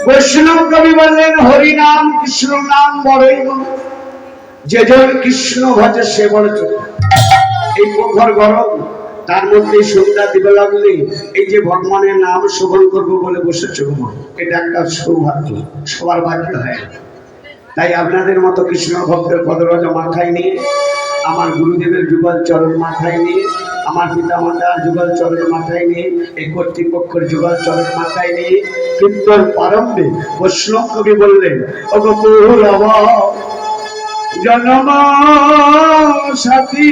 বৈষ্ণব কবি বললেন হরি নাম কৃষ্ণ নাম বড়ই যে জন কৃষ্ণ ভজে সে বড় চোখ। এই প্রখর গরম তার মধ্যে সন্ধ্যা দিবে লাগলে এই যে ভগবানের নাম শ্রবণ করবো বলে বসেছে ঘুমা, এটা একটা সৌভাগ্য, সবার ভাগ্য হয়। তাই আপনাদের মতো কৃষ্ণ ভক্তের পদরজা মাথায় নিয়ে, আমার গুরুদেবের যুগল চরণ মাথায় নিয়ে, আমার পিতা মাতার যুগল চরণ মাথায় নিয়ে, এই কর্তৃপক্ষের যুগল চরণ মাথায় নিয়ে কীর্তন প্রারম্ভে বৈষ্ণব কবি বললেন জনম সাথী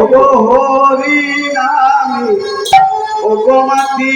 ওগো হরি নামে ওগো মাতি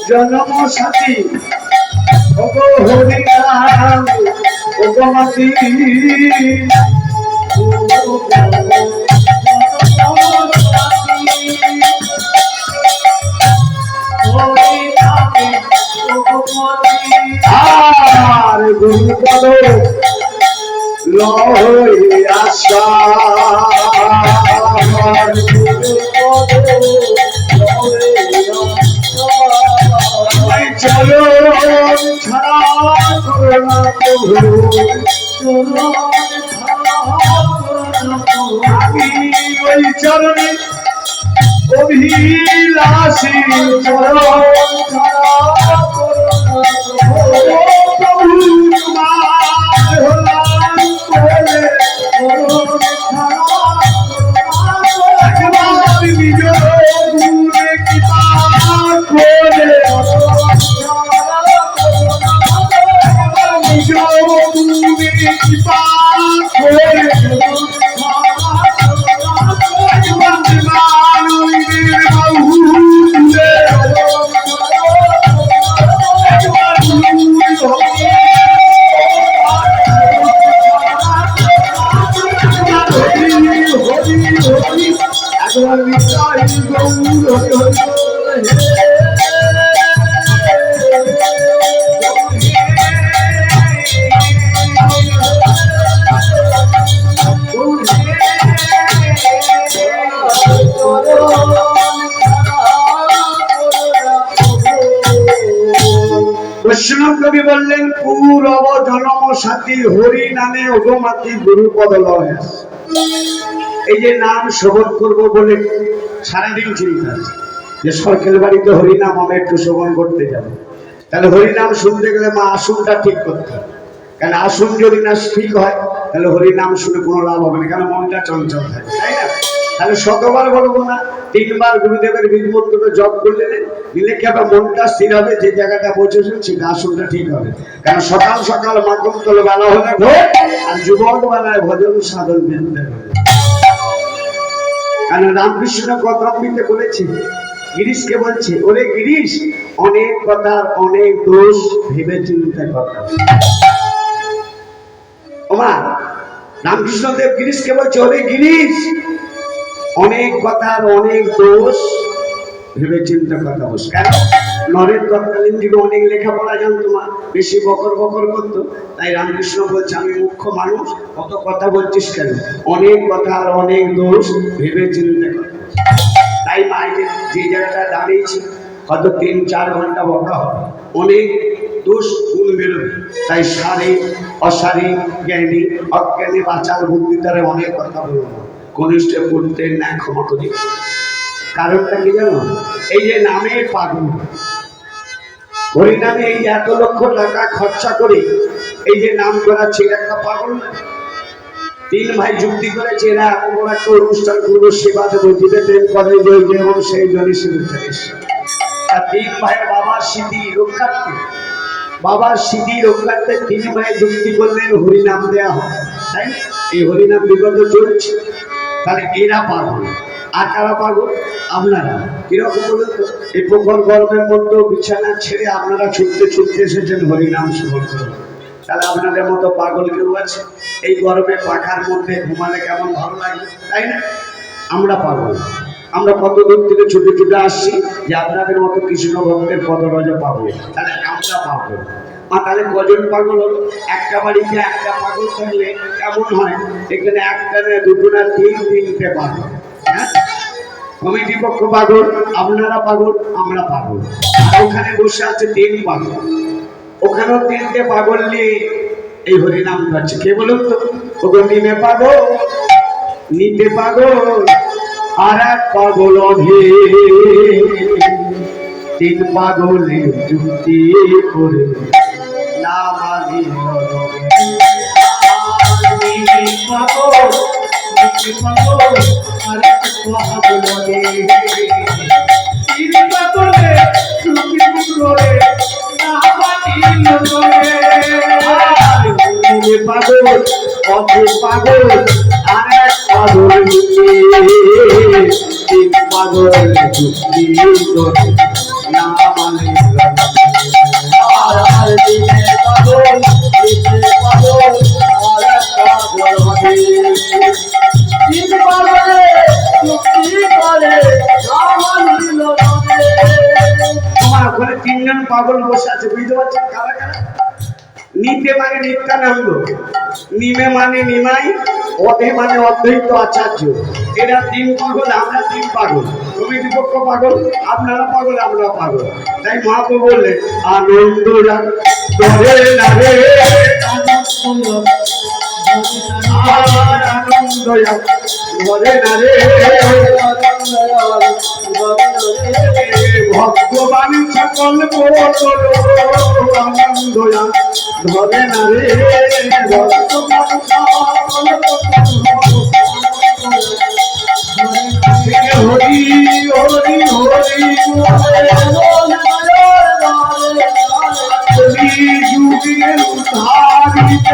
জনম সাথী ওগো হরি নাম ওগো মাতি আর গুরু পদ লয় আশা চলো ছাড়া করোনা আমি ওই চরণে অভিলাষী চরণ ছাড়া প্রভু তোমার হলাম বলে নিজ গুণে কৃপা করে নিজ গুণে কৃপা করে বৈষ্ণব কবি বললেন পূরব জনম সাথী হরি নামে ওগমাতি গুরু পদ লয়। এই যে নাম শ্রবণ করবো বলে সারাদিন চিন্তা আছে যে সরকার বাড়িতে হরিনাম আমি একটু শ্রবণ করতে যাবো, তাহলে হরিনাম শুনতে গেলে মা আসনটা ঠিক করতে হবে, কারণ আসন যদি না ঠিক হয় তাহলে হরিনাম শুনে কোনো লাভ হবে না, কারণ মনটা চঞ্চল থাকে, তাই না? তাহলে শতবার বলবো না, 3 বার গুরুদেবের বীজ মন্ত্রকে জপ করলে দিলে কি আপনার মনটা স্থির হবে, যে জায়গাটা পৌঁছেছেন সেটা আসনটা ঠিক হবে। কারণ সকাল সকাল মাখন তলে বেলা হলে ভোর, আর যুবক বেলায় ভজন সাধন বিনতে হবে। কারণ রামকৃষ্ণ কথামৃতে বলেছে, গিরিশকে বলছে ওরে গিরিশ অনেক কথার অনেক দোষ ভেবে চিন্তা কথা। ওমা রামকৃষ্ণ দেব গিরিশকে বলছে ওরে গিরিশ অনেক কথার অনেক দোষ ভেবে চিন্তা কথা বস। কেন? নরের তৎকালীন যুগে অনেক লেখাপড়া জানতো না, বেশি বকর বকর করতো, তাই রামকৃষ্ণ বলছে আমি মুখ্য মানুষ, কত কথা বলছিস কেন? অনেক কথার অনেক দোষ ভেবে চিন্তা কথা। তাই মায়ের যে জায়গাটা দাঁড়িয়েছে হয়তো 3-4 ঘন্টা বকা হবে, অনেক দোষ গুণ বেরোবে। তাই সারে অসারে জ্ঞানী অজ্ঞানী বাচাল বুদ্ধি তারা অনেক কথা বলবো, কনিষ্ঠ করতে না ক্ষমা করি। কারণটা কি জানো? এই যে নামে পাগল, হরিনামে এই এত লক্ষ টাকা খরচা করে এই যে নাম করাচ্ছে, এরা একটা পাগল না? 3 ভাই যুক্তি করেছে এরা এত বড় একটা অনুষ্ঠান করবো, সেবা দেবো, দিতে প্রেম করে এবং সেই জনই আর 3 ভাইয়ের বাবার স্মৃতি রক্ষার্থে, বাবার স্মৃতি রক্ষার্থে 3 ভাই যুক্তি করলেন হরিনাম দেওয়া হয়, তাই এই হরিনাম বিগত চলছে। তাহলে এরা পাগল। আর কারা পাগল? আপনারা। কিরকম বলুন তো? এই প্রখর গরমের মধ্যে বিছানা ছেড়ে আপনারা ছুটতে ছুটতে এসেছেন হরিনাম শ্রবণ করতে। তাহলে আপনাদের মতো পাগল কেউ আছে? এই গরমে পাখার মধ্যে ঘুমালে কেমন ভালো লাগে, তাই না? আমরা পাগল। আমরা কত দূর থেকে ছুটে ছুটে আসছি যে আপনাদের মতো কৃষ্ণ ভক্তের পদরজা পাবো। তাহলে আমরা পাগল। তাহলে কজন পাগল হলো? একটা বাড়িতে একটা পাগল থাকলে কেমন হয়? এখানে একটা না, দুটো না, তিনটে পাগল। হ্যাঁ, কমিটি পক্ষ পাগল, আপনারা পাগল, আমরা পাগল। আর ওখানে বসে আছে 3 পাগল, ওখানেও 3টে পাগল নিয়ে এই হরিনাম গাচ্ছে। কে বলুন তো? ওগো নিমে পাগল, নিতে পাগল, আর এক পাগল অধে। 3 পাগলে যুক্তি করে না মানি পাগল, নিতে পাগল, আর এক পাগল অধে। 3 পাগলে যুক্তি করে না মানি পাগল, অধে পাগল, আর এক পাগল নিতে। 3 পাগল যুক্তি করে না মানে পাগল, নিতে পাগল, আর এক পাগল হবে। 3 পাগলে যুক্তি করে না মানিল। তোমার ওখানে 3 জন পাগল বসে আছে, বুঝতে পারছেন কারা কারা? নিতে মানে নিত্যানন্দ, নিমে মানে নিমাই, অধে মানে অদ্বৈত আচার্য। এরা 3 পাগল, আমরা 3 পাগল। কমিটি পক্ষ পাগল, আপনারা পাগল, আমরা পাগল। তাই মহাপ্রভু বললেন আনন্দ ধরে না রে, আনন্দ ধরে না রে, ভগবান সকল আনন্দ ধরে না রে, ভগবান হরি হরি হরি যুগের উদ্ধারিতে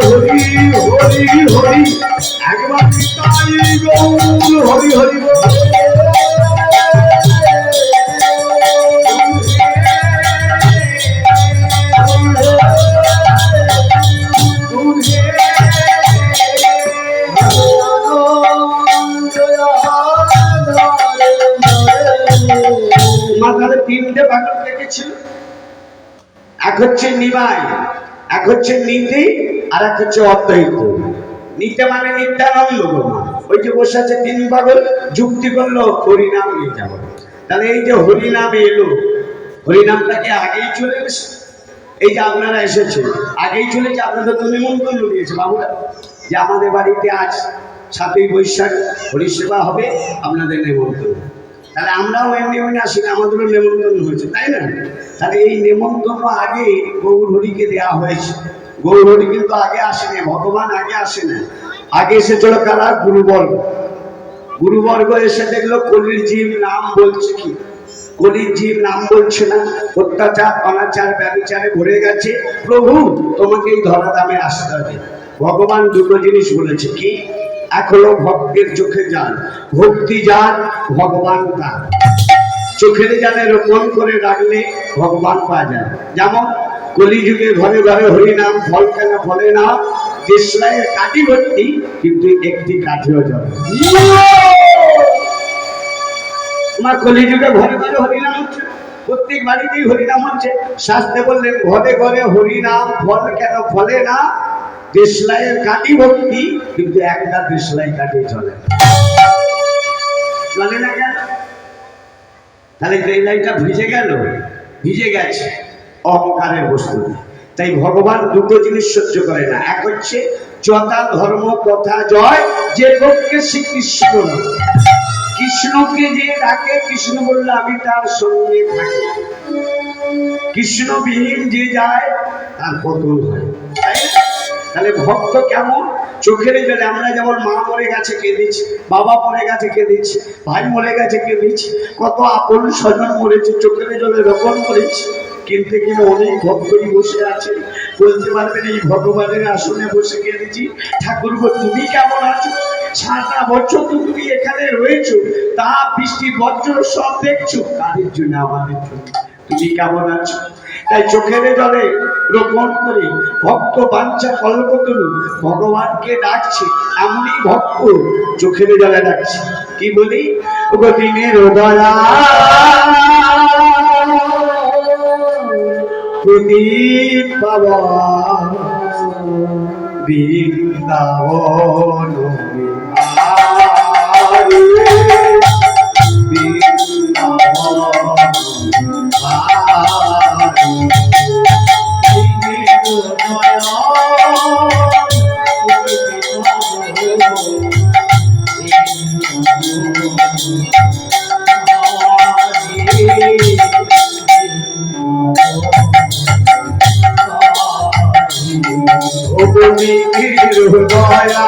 হরি হরি হরি একবার হরি হরি মাথায় 3টে পাগল দেখেছিল। এক হচ্ছে নিমাই, এক হচ্ছে নীতি, আর এক হচ্ছে অদ্বৈত। নিতে মানে নিত্যানন্দ। ওই যে বসে আছে 3 পাগল, যুক্তি করলো হরিনাম নিয়ে যাবো। তাহলে এই যে হরিনাম এলো, হরিনামটাকে আগেই চলে গেছে। এই যে আপনারা এসেছেন আগেই চলেছে, আপনাদের তো নিমন্ত্রণ দিয়েছে বাবুরা যে আমাদের বাড়িতে আজ 7ই বৈশাখ হরিসেবা হবে, আপনাদের নিমন্ত্রণ। তাহলে আমরাও এমনি এমনি আসি না, আমাদেরও নেমন্তন্ন হয়েছে, তাই না? তাহলে এই নেমন্তন্ন আগে গৌর হরিকে দেওয়া হয়েছে। গৌর হরি কিন্তু আগে আসেনি, ভগবান আগে আসে না। আগে এসেছিল কারা? গুরুবর্গ। গুরুবর্গ এসে দেখলো কলির জীব নাম বলছে কি, কলির জীব নাম বলছে না, অত্যাচার অনাচার ব্যভিচারে ভরে গেছে। প্রভু তোমাকে এই ধরাধামে আসতে হবে। ভগবান 2টো জিনিস বলেছে কি? এক হলো ভক্তের চোখে যান, ভক্তি যান, ভগবান তার। চোখের জানে রোপণ করে রাখলে ভগবান পাওয়া যায়। যেমন কলিযুগে ঘরে ঘরে হরিনাম, ফল কেন ফলে না? দেশলাইয়ের কাঠি ভর্তি, কিন্তু একটি কাঠিও জলে। তোমার কলিযুগে ঘরে ঘরে হরিনাম হচ্ছে, প্রত্যেক বাড়িতেই হরিনাম হচ্ছে। শাস্ত্রে বললেন ঘরে ঘরে হরিনাম, ফল কেন ফলে না? দেশলাইয়ের কাঠি ভর্তি, কিন্তু একটা দেশলাই কাঠি চলে চলে না কেন? তাহলে দেশলাইটা ভিজে গেল, ভিজে গেছে অহংকারের বস্তু। তাই ভগবান 2টো জিনিস সহ্য করে না। এক হচ্ছে যথা ধর্ম তথা জয়, যে লোককে শ্রীকৃষ্ণ, কৃষ্ণকে যে ডাকে কৃষ্ণ বললে আমি তার সঙ্গে থাকি, কৃষ্ণবিহীন যে যায় তার পতন হয়। তাহলে ভক্ত কেমন? চোখের জলে। আমরা যেমন মা মরে গেছে কেঁদেছি, বাবা মরে গেছে কেঁদেছি, ভাই মরে গেছে কেঁদেছি, কত আপন স্বজন মরেছে চোখের জলে রোপণ করেছি। কিন্তু এখানে অনেক ভক্তই বসে আছে, বলতে পারবেন এই ভগবানের আসনে বসে গেছি। ঠাকুর গো তুমি কেমন আছো? সারা বছর তো তুমি এখানে রয়েছো, তা বৃষ্টি বজ্র সব দেখছো, কাদের জন্য? আমাদের জন্য। তুমি কেমন আছো? তাই চোখের জলে রোপণ করে ভক্ত বাঞ্ছা কল্পতরু ভগবানকে ডাকছে। এমনই ভক্ত চোখের জলে ডাকছে, কি বলি? দিনের দয়া প্রদীপ বাবা বৃন্দাবন দয়া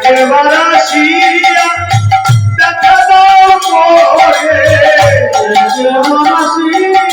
একবার আসিয়া দেখা দাও মোরে, একবার আসিয়া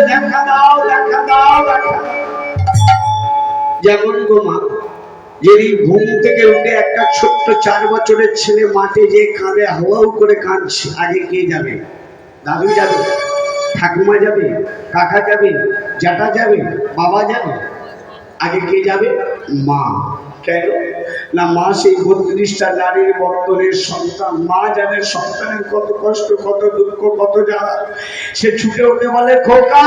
দেখা দাও, দেখা দাও, দেখা। যেমন গো মা, যদি ঘুম থেকে উঠে একটা ছোট্ট 4 বছরের ছেলে মাঠে যে কাঁদে, হাওয়াও করে কাঁদছে, আগে কে যাবে? দাদু যাবে, ঠাকুমা যাবে, কাকা যাবে, জ্যাঠা যাবে, বাবা যাবে? আগে কে যাবে? মা। কেন না? মা সেই 32টা নারীর বর্তনের সন্তান। মা জানে সন্তানের কত কষ্ট, কত দুঃখ, কত জ্বালা। সে ছুটে উঠে বলে, খোকা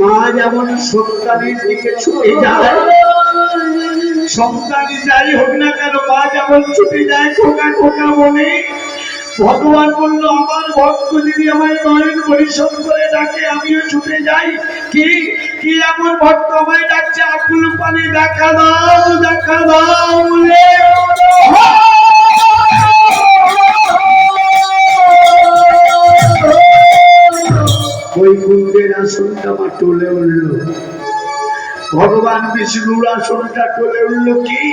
মা যেমন সন্তানের দিকে ছুটে যায়, সন্তানই যাই হোক না কেন, মা যেমন ছুটে যায় খোকা খোকা বলে, ভগবান বলল আমার ভক্ত যদি আমায় নয়ন পরিশোধ করে ডাকে আমিও ছুটে যাই। কি কি এমন ভক্ত আমায় ডাকছে, আকুল পানি দেখা দাও, দেখা দাও বলে। বৈকুণ্ঠের আসনটা আমার টলে উঠল, ভগবান বিষ্ণুর আসনটা টলে উঠল। কি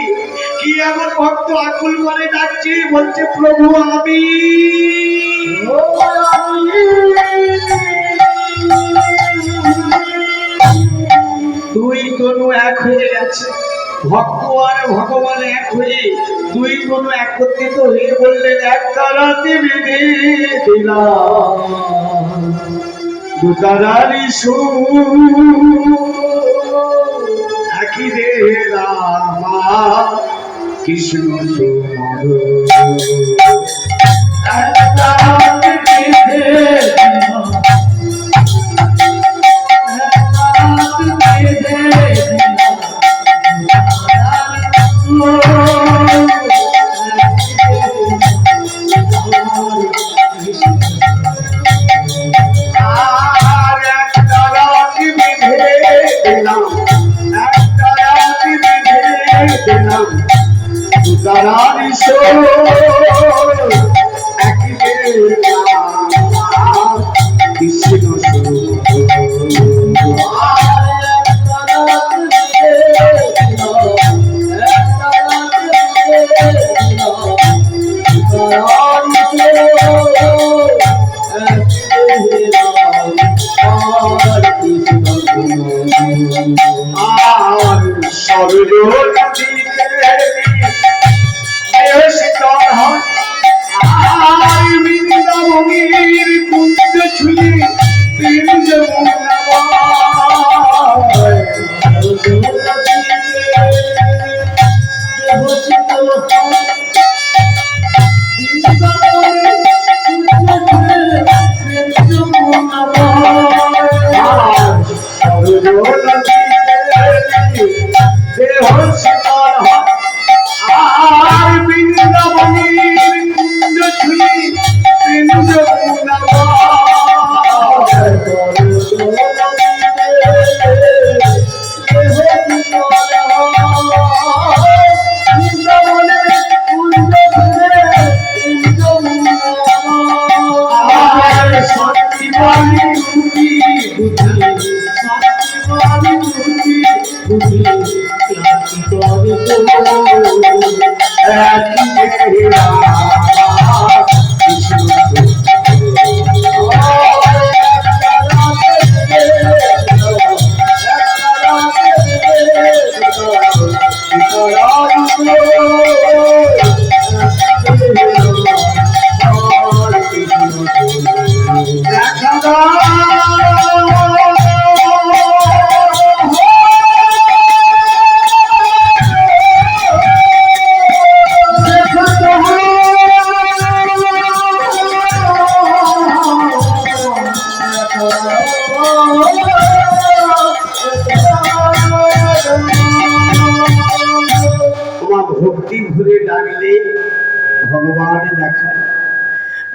কি এমন ভক্ত আকুল মনে ডাকছে, বলছে প্রভু আমি। দুই তনু এক হয়ে গেছে, ভক্ত আর ভগবান এক হয়ে দুই তনু একত্রিত হয়ে বললেন, এক তারাতে বেঁধে দিলাম দুতারারি সুর। এক একই রে রামা কৃষ্ণ সুমর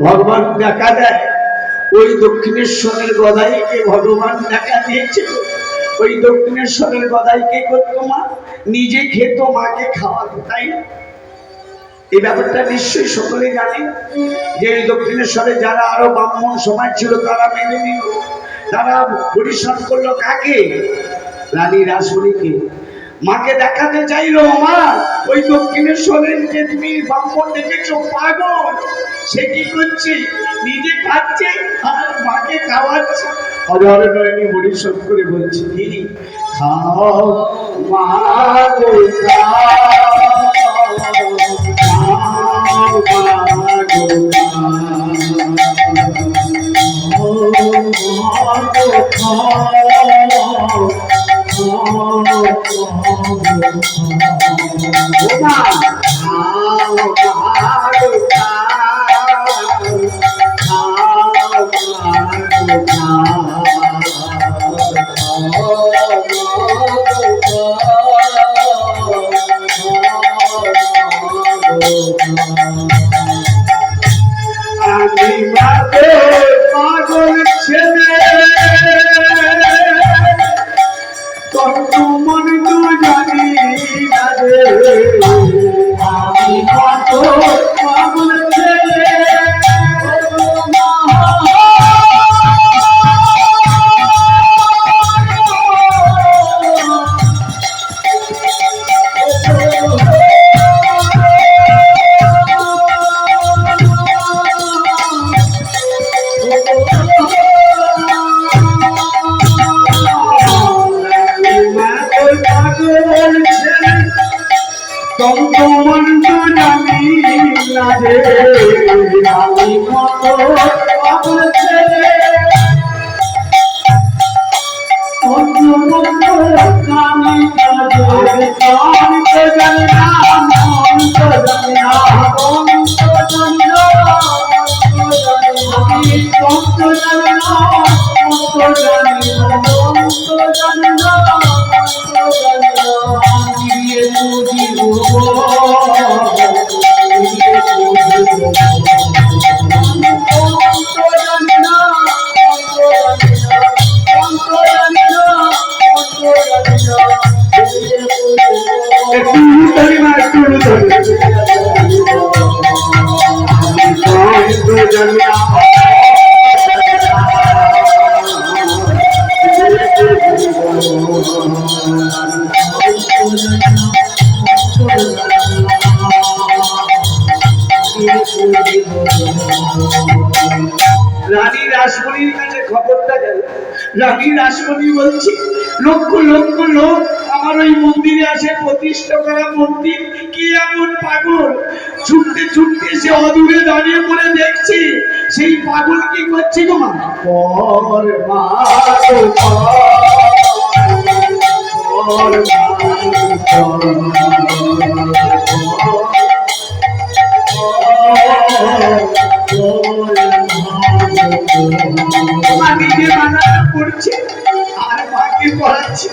ভগবান দেখা দেয়। ওই দক্ষিণেশ্বরের গদাইকে ভগবান দেখা দিয়েছিল। ওই দক্ষিণেশ্বরের গদাইকে করতো মা, নিজে খেত, মাকে খাওয়াতো, তাই না? এই ব্যাপারটা নিশ্চয়ই সকলে জানে যে এই দক্ষিণেশ্বরে যারা আরো ব্রাহ্মণ সমাজ ছিল তারা মেনে নিল, তারা পরিশ্রম করলো কাকে? রানী রাসমণিকে। মাকে দেখাতে চাইলো, মা ওই দক্ষিণেশ্বরের যে তুমি ব্রাহ্মণ দেখেছো পাগল, সে কি করছে? নিজে খাচ্ছে আর মাকে খাওয়াচ্ছে। অজর নয়নী পরিশ্রম করে বলছে, কি খাও মা গো পাগল ছেলে কত মন তো জানি না রে, আমি কত পাগল ছেলে রানী রাসমণির কাছে খবরটা গেল। রানী রাসমণি বলছে, লক্ষ লক্ষ লোক আমার ওই মন্দিরে আসে, প্রতিষ্ঠা করা মন্দির, কি এমন পাগল ছুটতে ছুটতে সে অদূরে দাঁড়িয়ে পড়ে দেখছে, সেই পাগল কি করছে গো মা? নিজে বানানো করছে আর মাকে পড়াচ্ছে।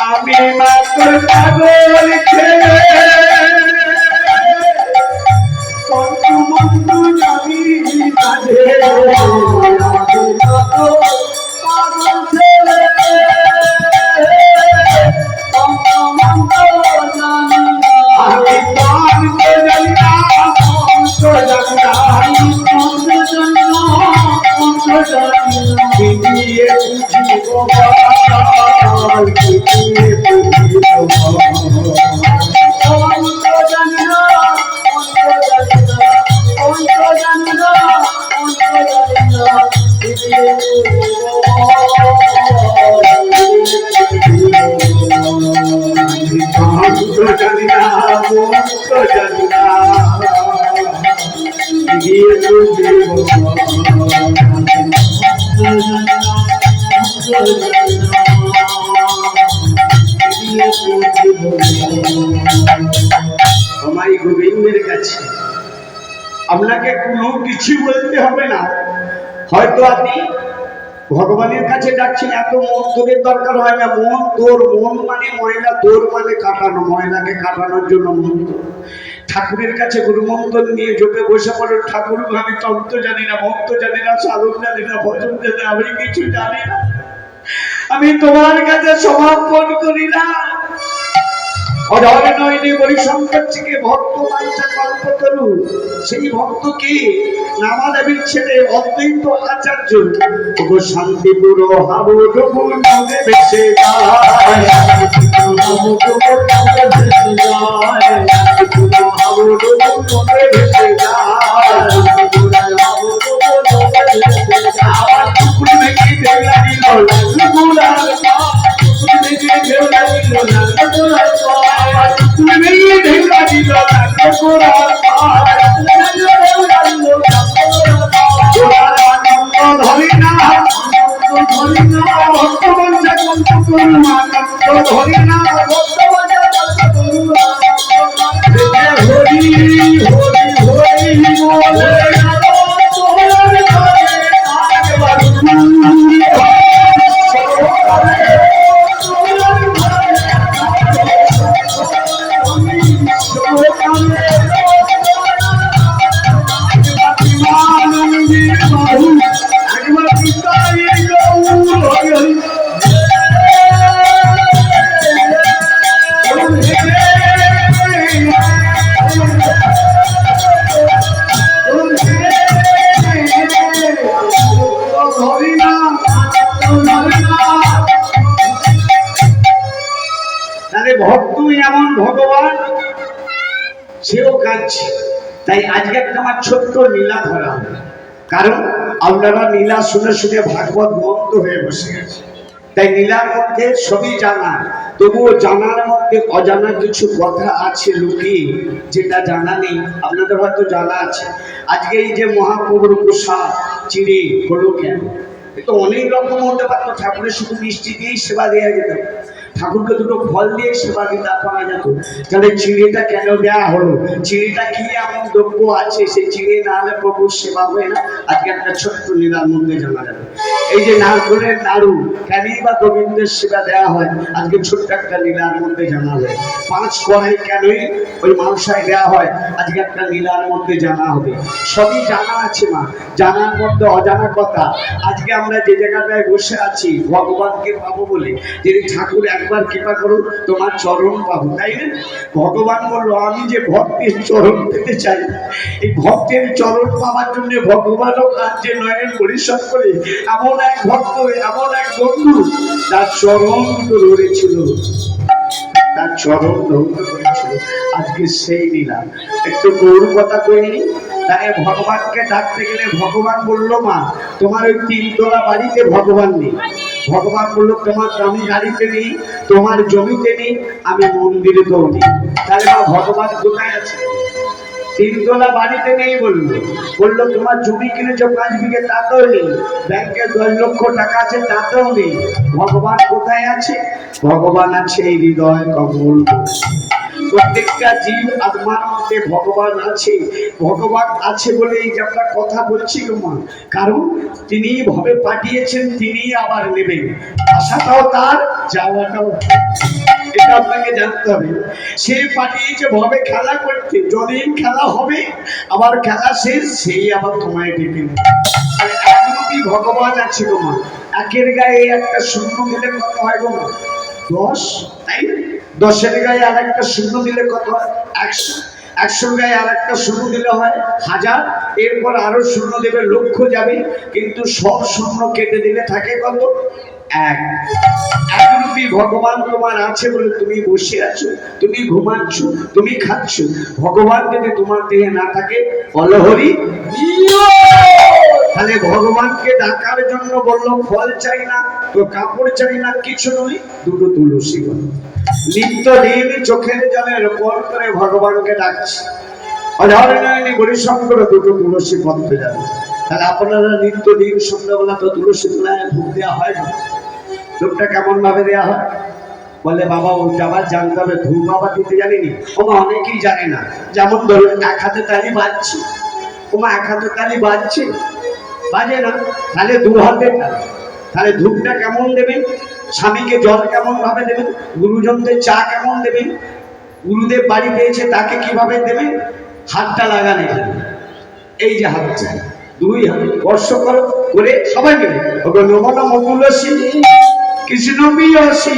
আমি মাত্র পাগল ছেলে, বন্ধু জানি কাজে পাগল ছেলে, আমি পাগল জানি না, আমায় গোবিন্দের কাছে আপনাকে কোনো কিছু বলতে হবে না। হয়তো আপনি ভগবানের কাছে যাচ্ছেন, এত মন্ত্রের দরকার হয় না। মন তোর, মন মানে ময়লা, তোর মানে কাটানো, ময়লাকে কাটানোর জন্য মন্ত্র। ঠাকুরের কাছে গুরুমন্ত্র নিয়ে জোটে বসে পড়ো, ঠাকুর আমি তন্ত্র জানি না, মন্ত্র জানি না, সাধন জানি না, ভজন জানি না, আমি কিছু জানি না, আমি তোমার কাছে সমর্পণ করি না। অধরে নয়নে বরিশঙ্কর থেকে ভক্ত বাঞ্ছা কল্প করু, সেই ভক্ত কে? নামাদেবীর ছেলে অদ্বৈত আচার্য। গো শান্তিপুর হাবুডুবু নদে ভেসে যায়, হাবুডুবু নদে ভেসে যায়, হাবুডুবু নদে ভেসে যায়, আবার পুকুর ভেঙে ঢেউ লাগিল, পুকুরার পুকুর ভেঙে ঢেউ লাগিল, তুমি মেয়ে ঢেউ লাগিল, ধরি না ধরি না ভক্ত বঞ্চা কল্প করু মা, ধরি না ভক্ত বঞ্চা কল্প করু মা, হরি হরি হরি বলে ভক্তই এমন ভগবান, সেও কাঁদছে। তাই আজকে একটা আমার ছোট্ট লীলা ধরা হবে, কারণ আপনারা লীলা শুনে শুনে ভাগবত বন্ধ হয়ে বসে গেছে। তাই লীলার মধ্যে সবই জানা, তবুও জানার মধ্যে অজানা কিছু কথা আছে লুকিয়ে, যেটা জানা নেই। আপনাদের হয়তো জানা আছে, আজকে এই যে মহাপ্রভুর প্রসাদ চিড়ে হলো কেন? তো অনেক রকম হতে পারতো, ঠাকুরের শুধু মিষ্টি দিয়েই সেবা দেওয়া যেত, ঠাকুরকে দুটো ফল দিয়ে সেবা দিতে পারা যেত। তাহলে চিড়েটা কেন দেওয়া হলো? চিড়েটা কি এমন দ্রব্য আছে সেই চিড়ে না হলে প্রভুর সেবা হয় না? আজকে একটা ছোট্ট লীলার মধ্যে জানা যাবে। এই যে নারকেলের নাড়ু কেনই বা গোবিন্দের সেবা দেওয়া হয়, আজকে ছোট্ট একটা লীলার মধ্যে জানা যায়। 5 কড়াই কেনই ওই মাংসায় দেওয়া হয়, আজকে একটা লীলার মধ্যে জানা হবে। সবই জানা আছে মা, জানার মধ্যে অজানা কথা। আজকে আমরা যে জায়গাটায় বসে আছি ভগবানকে পাবো বলে, যদি ঠাকুর একবার কৃপা করুন তোমার চরণ পাবো, তাই না? ভগবান বললো আমি যে ভক্তের চরণ পেতে চাই, এই ভক্তের চরণ পাওয়ার জন্য ভগবানও কার্যে নয়ন পরিশ্রম করে এমন এক ভক্ত, এমন এক বন্ধু তার চরণ দুটো ধরেছিল, তার চরণ ধৌত করেছিল। আজকে সেই লীলা। একটু গৌর কথা কইনি। তাই ভগবানকে ডাকতে গেলে ভগবান বললো মা তোমার ওই 3 তলা বাড়িতে ভগবান নেই। ভগবান বললো তোমার দামি গাড়িতে নেই, তোমার জমিতে নেই, আমি মন্দিরে তো নেই। তাহলে মা ভগবান কোথায় আছে? 3 তলা বাড়িতে নেই বললো, বললো তোমার জমি কিনেছো 5 বিঘে তাতেও নেই, ব্যাংকে 10 লক্ষ টাকা আছে তাতেও নেই। ভগবান কোথায় আছে? ভগবান আছে এই হৃদয় কমল। প্রত্যেকটা জীব আত্মার মধ্যে ভগবান আছে। ভগবান আছে বলে এই যে আমরা কথা বলছি মা, কারণ তিনি ভাবে পাঠিয়েছেন, তিনি আবার নেবেন। আশাটাও তার, যাওয়াটাও, এটা আপনাকে জানতে হবে। সে পাঠিয়েছে ভবে খেলা করতে, যতদিন খেলা হবে আবার খেলা শেষ, সেই আবার তোমায় ডেকে নেবে। একরূপী ভগবান আছে গো মা। একের গায়ে একটা শূন্য দিলে কত হয় গো মা? 10, তাই না? 10-এর গায়ে আর একটা শূন্য দিলে কত হয়? 100। 100-র গায়ে আর একটা শূন্য দিলে হয় 1000। এরপর আরো শূন্য দেবে, লক্ষ যাবে, কিন্তু সব শূন্য কেটে দিলে থাকে কত? 1। একরূপী ভগবান তোমার আছে বলে তুমি বসে আছো, তুমি ঘুমাচ্ছ, তুমি খাচ্ছ। ভগবান যদি তোমার দেহে না থাকে, অলহরি। তাহলে ভগবানকে ডাকার জন্য বললো ফল চাই না, তো কাপড় চাই না, কিছু নয়, দুটো তুলসী পাতা। নিত্য দিন চোখের জলের পর করে ভগবানকে ডাকছে, অধরণয়নি পরিশ্রম করে দুটো তুলসী পত্র যাবে। তাহলে আপনারা নিত্য দিন সন্ধ্যাবেলা তো তুলসী তলায় ধূপ দেওয়া হয় না? ধূপটা কেমন ভাবে দেওয়া হয়? বলে বাবা ওইটা আবার জানতে হবে, ধূপ বাবা দিতে জানিনি। ওমা অনেকেই জানে না। যেমন ধরুন 1 হাতে তালি বাজছে, ওমা 1 হাতে তালি বাজছে, বাজে না, তাহলে 2 হাতে তালি। তাহলে ধূপটা কেমন দেবেন? স্বামীকে জল কেমন ভাবে দেবেন? গুরুজনদের চা কেমন দেবেন? গুরুদেব বাড়ি পেয়েছে তাকে কিভাবে দেবেন? হাতটা লাগানে, এই যে হাতটা 2 হাত স্পর্শ করো করে সবাই মিলে ওকে নমো নমো তুলসী কৃষ্ণ প্রিয়সী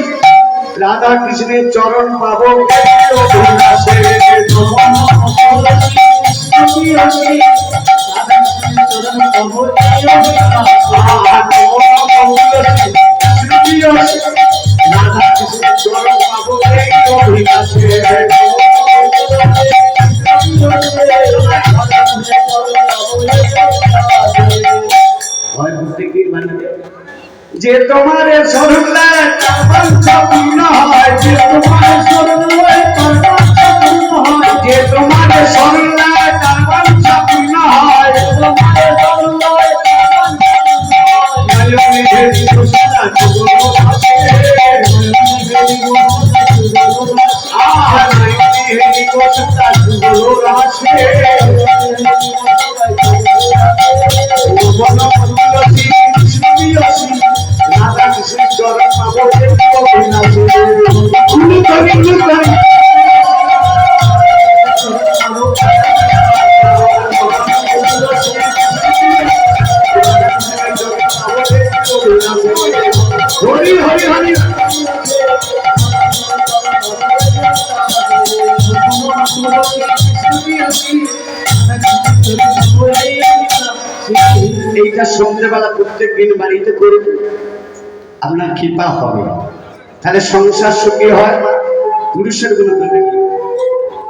রাধা কৃষ্ণের চরণ পাবো রাধা কৃষ্ণের চরণ পাবো যে তোমার শরণে হয়, যে তোমার শরণে হয়, যে তোমার শরণে হয়, হরি হরি হরি। এইটা সন্ধ্যেবেলা প্রত্যেক দিন বাড়িতে করবে, আপনার কৃপা হবে। তাহলে সংসার সুখী হয়। পুরুষের গুলো বলবে কি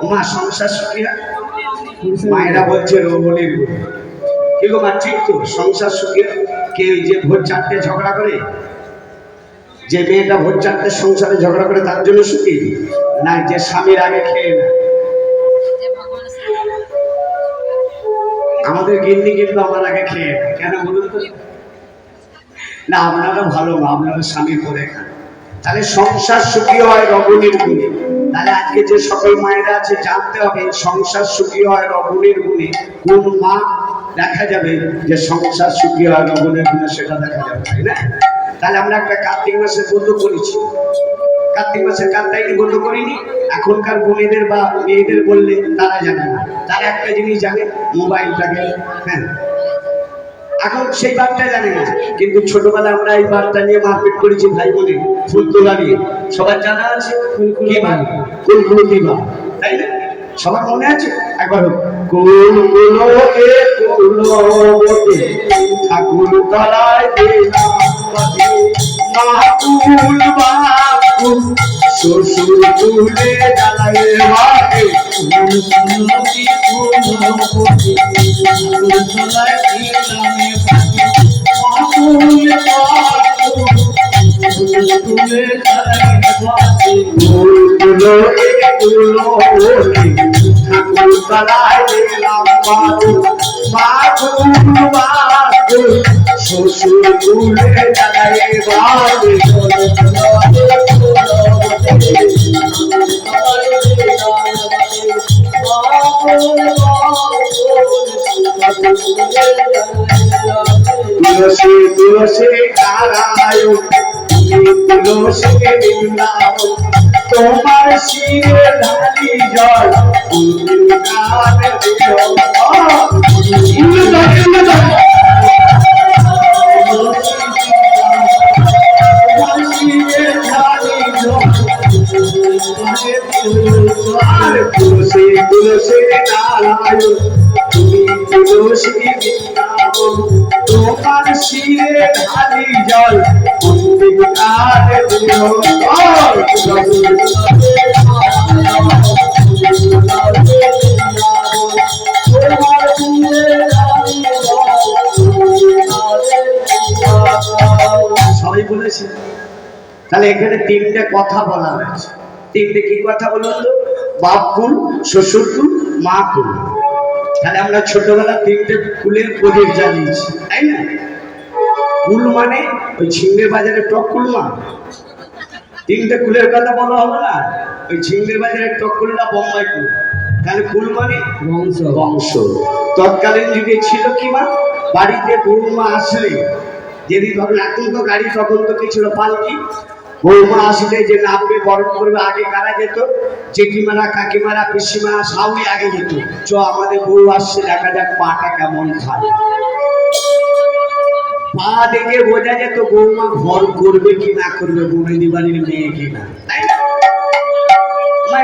মা সংসার সুখী হয়? মায়েরা বলছে রমণীর গুলো কি গো মা, ঠিক তো? সংসার সুখী কে? ওই যে ভোর 4টে ঝগড়া করে যে মেয়েটা ভোর চারটের সংসারে ঝগড়া করে তার জন্য সুখী, না যে স্বামীর আগে খেয়ে না। আমাদের গিন্নি কিন্তু আমার আগে খেয়ে না, কেন বলুন তো? না আপনারা ভালো না, আপনারা স্বামীর পরে খান। তাহলে সংসার সুখী হয় রমণীর গুণে। তাহলে আজকে যে সকল মায়েরা আছে জানতে হবে সংসার সুখী হয় রমণীর গুণে। কোন মা দেখা যাবে যে সংসার সুখী হয় রমণীর গুণে, সেটা দেখা যাবে, তাই না? তাহলে আমরা একটা কার্তিক মাসে ব্রত করেছি, কার্তিক মাসের কার্তাইনি ব্রত করিনি। এখনকার বোনেদের বা মেয়েদের বললে তারা জানে না, তারা একটা জিনিস জানে, মোবাইলটাকে, হ্যাঁ এখন সেই বারটা জানে না। কিন্তু ছোটবেলায় আমরা এই বারটা নিয়ে মারপিট করেছি ভাই বোনে, ফুল তোলা নিয়ে, সবার জানা আছে কি বার? কুলকুলতি বার, তাই না? সবার মনে আছে? একবার কুলকুলোকে কুলবতী ঠাকুর তলায় দিলাম পাতি, মাকুল বাকুল শ্বশুর তুলে জ্বালায় মাকে, কুলকুলোকে কুলবতী ঠাকুর তলায় দিলাম পাতি, মাকুল বাকুল শ্বশুর তুলে জ্বালায় মাকে, কুলকুলোকে কুলবতী ঠাকুর তলায় দিলাম পাতি, মাকুল বাকুল শ্বশুর তুলে জ্বালায় মাকে, তুলসী তুলসী নারায়ণ তুলসী বৃন্দাবন, তোমার শিরে ঢালি জল কানে দিও, তুলসী তুলসী নারায়ণ তুমি তুলসী বৃন্দাবন, তোমার শিরে ঢালি জল কানে দিও, সবাই বলেছে। তাহলে এখানে তিনটে কথা বলা হয়েছে। তিনটে কি কথা বলুন তো? বাপ কুল, শ্বশুর কুল, মা কুল। তাহলে আমরা ছোটবেলা তিনটে কুলের প্রদীপ জ্বালিয়েছি, তাই না? কুল মানে ওই ঝিঙ্গের বাজারে টক কুল মা, তিনটে কুলের কথা বলা হলো না, ওই ঝিঙ্গের বাজারে টক কুলটা বোম্বাই কুল। তাহলে কুল মানে বংশ, বংশ। তৎকালীন যুগে ছিল কি মা, বাড়িতে বৌমা আসলে, যদি ধরেন এখন তো গাড়ি, তখন তো কি ছিল পালকি, বৌমা আসলে যে নামবে বরণ করবে, আগে কারা যেত? জেঠিমারা, কাকিমারা, পিসিমারা সবাই আগে যেত, চ আমাদের বউ আসছে, দেখা যাক পাটা কেমন খায়। পা দেখে বোঝা যেত বৌমা ঘর করবে কি না করবে, বৌদি বাড়ির মেয়ে কিনা, তাই না?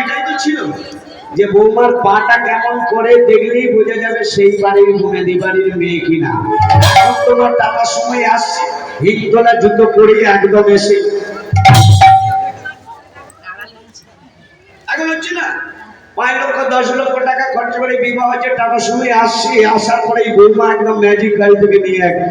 এটাই তো ছিল যে বৌমার পাটা কেমন করে দেখলেই বোঝা যাবে সেই বাড়ির বৌদি বাড়ির মেয়ে কিনা। এখন তোমার টাকার সময় আসছে, হিন্দোলা জুতো পরিয়ে একদম এসে এখন হচ্ছে না 5 লক্ষ 10 লক্ষ টাকা খরচ করে বিবাহ হচ্ছে, টাকার সময় আসছে, আসার পরে এই বৌমা একদম ম্যাজিক গাড়ি থেকে নিয়ে একদম